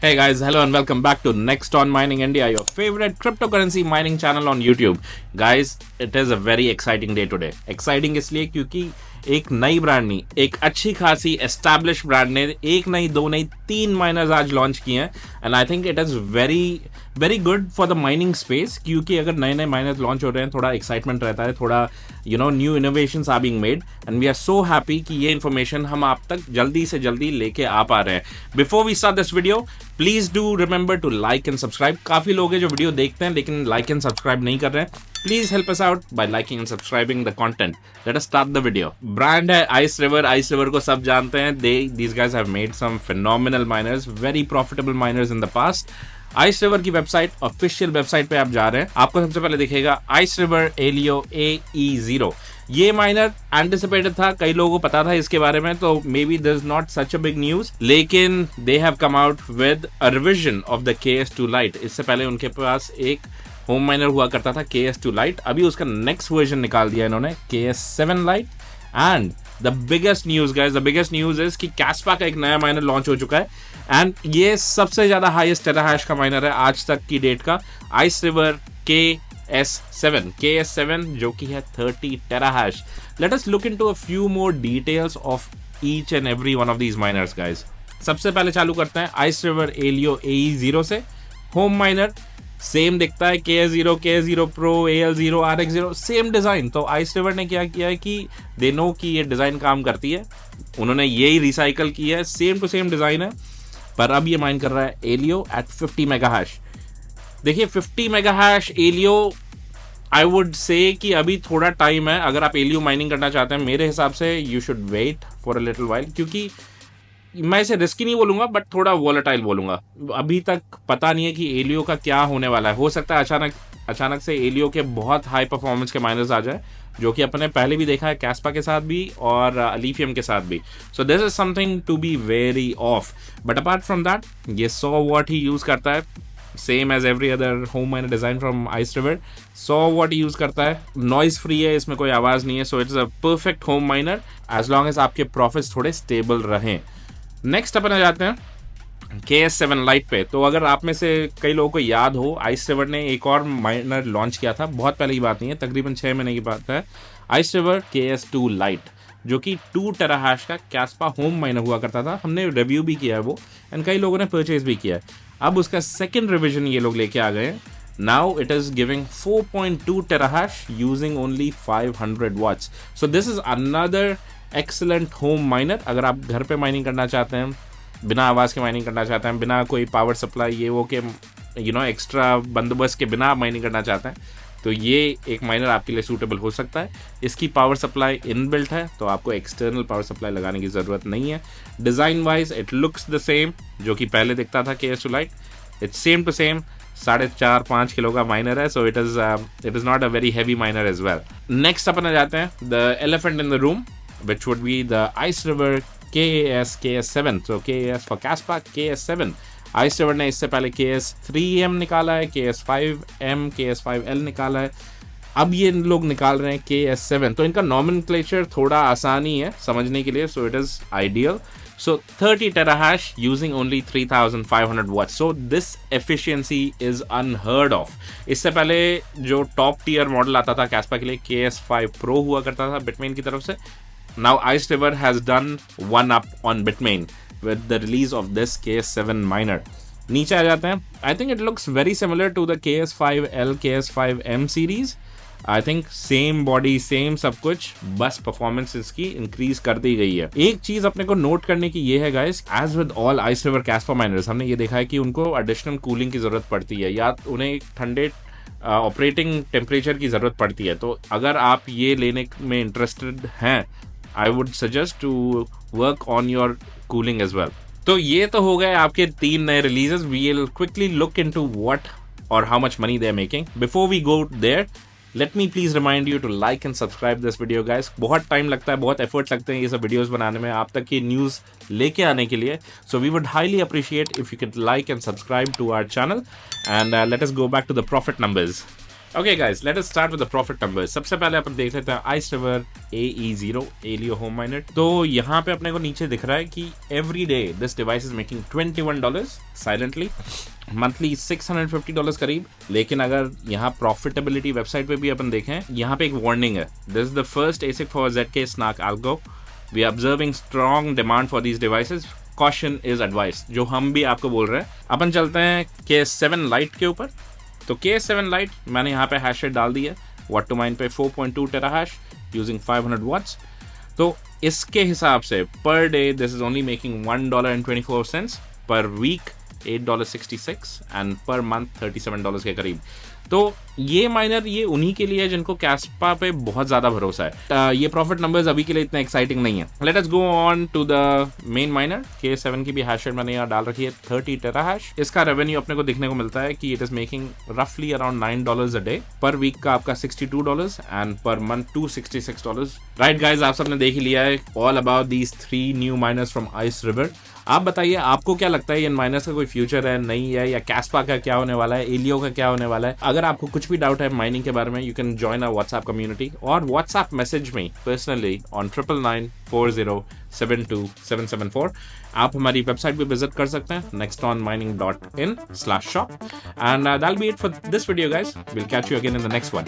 Hey guys, hello and welcome back to Next on Mining India, your favorite cryptocurrency mining channel on YouTube. Guys, it is a very exciting day today. Exciting इसलिए क्योंकि एक नई brand नहीं, एक अच्छी खासी establish brand ने एक नहीं, दो नहीं, तीन माइनर्स आज लॉन्च किए हैं and I think it is very very good for the mining space क्योंकि अगर नए नए माइनर्स लॉन्च हो रहे हैं थोड़ा एक्साइटमेंट रहता है, थोड़ा new innovations are being made and we are so happy कि ये इन्फॉर्मेशन हम आप तक जल्दी से जल्दी लेके आ पा रहे हैं. Before we start this video, please do remember to like and subscribe. काफी लोग हैं जो वीडियो देखते हैं लेकिन लाइक एंड सब्सक्राइब नहीं कर रहे हैं. Please help us out by liking and subscribing the content. Let us start the video. Brand है आइस रिवर. आइस रिवर को सब जानते हैं. These guys have made some phenomenal miners, very profitable miners in the past. Ice river की website, official website पे आप जा रहे हैं, आपको सबसे पहले दिखेगा आइस रिवर एलियो AE0. ये माइनर एंटिसिपेटेड था, कई लोगों को पता था इसके बारे में, तो maybe this not such a big news, लेकिन they have come out with a revision of the KS2 light. इससे पहले उनके पास एक होम माइनर हुआ करता था KS2 लाइट. अभी उसका नेक्स्ट वर्जन निकाल दिया इन्होंने, KS7 light. And the biggest news guys, the biggest news is कि कैस्पा का एक नया माइनर लॉन्च हो चुका है एंड ये सबसे ज्यादा हाईएस्ट टेराहैश का माइनर है आज तक की डेट का. आइस रिवर KS7 जो कि है 30 terahash. Let us look into a few more details of each and every one of these miners guys. सबसे पहले चालू करते हैं आइस रिवर एलियो AE0 से. होम माइनर सेम दिखता है, KS0 Pro, AL0, RX0, same design. तो आइस रिवर ने क्या किया है कि दे नो कि ये डिजाइन काम करती है, उन्होंने यही रिसाइकल किया है, सेम टू सेम डिजाइन है. पर अब ये माइन कर रहा है एलियो एट 50 मेगाहैश. देखिए 50 मेगाहैश एलियो, आई वुड से कि अभी थोड़ा टाइम है. अगर आप एलियो माइनिंग करना चाहते हैं मेरे हिसाब से you should wait for a little while, क्योंकि मैं इसे रिस्की नहीं बोलूंगा बट थोड़ा वॉलेटाइल बोलूंगा. अभी तक पता नहीं है कि एलियो का क्या होने वाला है. हो सकता है अचानक से एलियो के बहुत हाई परफॉर्मेंस के माइनर्स आ जाए, जो कि अपने पहले भी देखा है कैस्पा के साथ भी और अलीफियम के साथ भी. So this is something to be very off. But apart from that, ये 100 वॉट ही यूज करता है, same as every other home miner design from ice river. 100 watt use करता है, नॉइज फ्री है, इसमें कोई आवाज नहीं है. So it's a perfect home miner as long as आपके प्रॉफिट्स थोड़े स्टेबल रहें. नेक्स्ट अपन आ जाते हैं KS7 लाइट पे. तो अगर आप में से कई लोगों को याद हो, आइस रिवर ने एक और माइनर लॉन्च किया था, बहुत पहले की बात नहीं है, तकरीबन 6 महीने की बात है. आइस रिवर KS2 लाइट, जो कि 2 टेराहैश का कैस्पा होम माइनर हुआ करता था. हमने रिव्यू भी किया है वो एंड कई लोगों ने परचेज भी किया है. अब उसका सेकेंड रिविजन ये लोग लेके आ गए हैं. Now it is giving 4.2 terahash using only 500 watts. So this is another excellent home miner. अगर आप घर पे माइनिंग करना चाहते हैं, बिना आवाज़ के माइनिंग करना चाहते हैं, बिना कोई पावर सप्लाई ये वो के एक्स्ट्रा बंदोबस्त के बिना आप माइनिंग करना चाहते हैं, तो ये एक माइनर आपके लिए सूटेबल हो सकता है. इसकी पावर सप्लाई इनबिल्ट है, तो आपको एक्सटर्नल पावर सप्लाई लगाने की ज़रूरत नहीं है. Design wise it looks the same जो कि पहले दिखता था KS2 light. It's same to same. 4.5 kilo का माइनर है. So it is not a very heavy miner as well. Next अपन आ जाते हैं the elephant in the room, which would be the Ice River KS7. So KS for Caspa, KS7. Ice River ने इससे पहले KS3M निकाला है, KS5M, KS5L निकाला है. अब ये लोग निकाल रहे हैं KS7. तो इनका नॉमेनक्लेचर थोड़ा आसानी है समझने के लिए. सो it is ideal. So 30 terahash using only 3500 watts. So this efficiency is unheard of. इससे पहले जो टॉप टीयर मॉडल आता था कैस्पा के लिए, KS5 Pro हुआ करता था बिटमेन की तरफ से. Now Ice River has done one up on Bitmain with the release of this KS7 miner. नीचे आ जाते हैं. I think it looks very similar to the KS5L, KS5M series. I think same body, same सब कुछ, बस performance इसकी increase कर दी गई है. एक चीज अपने को नोट करने की ये है guys, as with all Ice River Kaspa miners, हमने ये देखा है कि उनको एडिशनल कूलिंग की जरूरत पड़ती है या उन्हें एक ठंडे ऑपरेटिंग टेम्परेचर की जरूरत पड़ती है. तो अगर आप ये लेने में इंटरेस्टेड हैं, I would suggest to work on your cooling as well. तो ये तो हो गए आपके 3 नए releases. We will quickly look into what और how much money they are making. Before we go there, let me please remind you to like and subscribe this video guys. बहुत time लगता है, बहुत एफर्ट लगते हैं ये सब videos बनाने में, आप तक ये न्यूज़ लेके आने के लिए. So we would highly appreciate if you can like and subscribe to our channel. And let us go back to the profit numbers. Okay guys, let us start with the profit numbers. सबसे पहले अपन देख लेते हैं Ice River AE0 एलियो home miner. तो यहाँ पे अपने को नीचे दिख रहा है कि every day this device is making $21 silently, monthly $650 करीब। लेकिन अगर यहाँ प्रॉफिटेबिलिटी वेबसाइट पे भी अपन देखें, यहाँ पे एक वार्निंग है, this is the first ASIC for ZK Snark Algo, we are observing strong demand for these devices, caution is advice. जो हम भी आपको बोल रहे हैं। अपन चलते हैं KS7 लाइट के ऊपर। तो KS7 लाइट मैंने यहाँ पे हैश रेट डाल दी है, वॉट टू माइन पे 4.2 टेराहैश यूजिंग 500 वॉट्स। तो इसके हिसाब से per day this is only making $1.24, per week $8.66 and per month $37 के करीब। तो ये माइनर ये उन्हीं के लिए है जिनको कैस्पा पे बहुत ज्यादा भरोसा है। ये प्रॉफिट नंबर्स अभी के लिए इतने एक्साइटिंग नहीं है। Let us go on to the main miner. KS7 की भी हैश रेट मैंने यहाँ डाल रखी है 30 टेराहैश। इसका रेवेन्यू अपने को दिखने को मिलता है कि इट इज मेकिंग रफली around $9 a day, per week का आपका $62 and per month $266। Right guys, आप सबने देख ही लिया है all about these 3 new miners from ice river. आप बताइए आपको क्या लगता है, इन माइनर्स का कोई फ्यूचर है नहीं है, या कैस्पा का क्या होने वाला है, एलियो का क्या होने वाला है? अगर आपको कुछ भी डाउट है माइनिंग के बारे में, you can join our WhatsApp community और व्हाट्सएप मैसेज में पर्सनली ऑन 9994072774। आप हमारी वेबसाइट भी विजिट कर सकते हैं nextonmining.in/shop, and that'll be it for this video guys. We'll catch you again in the next one.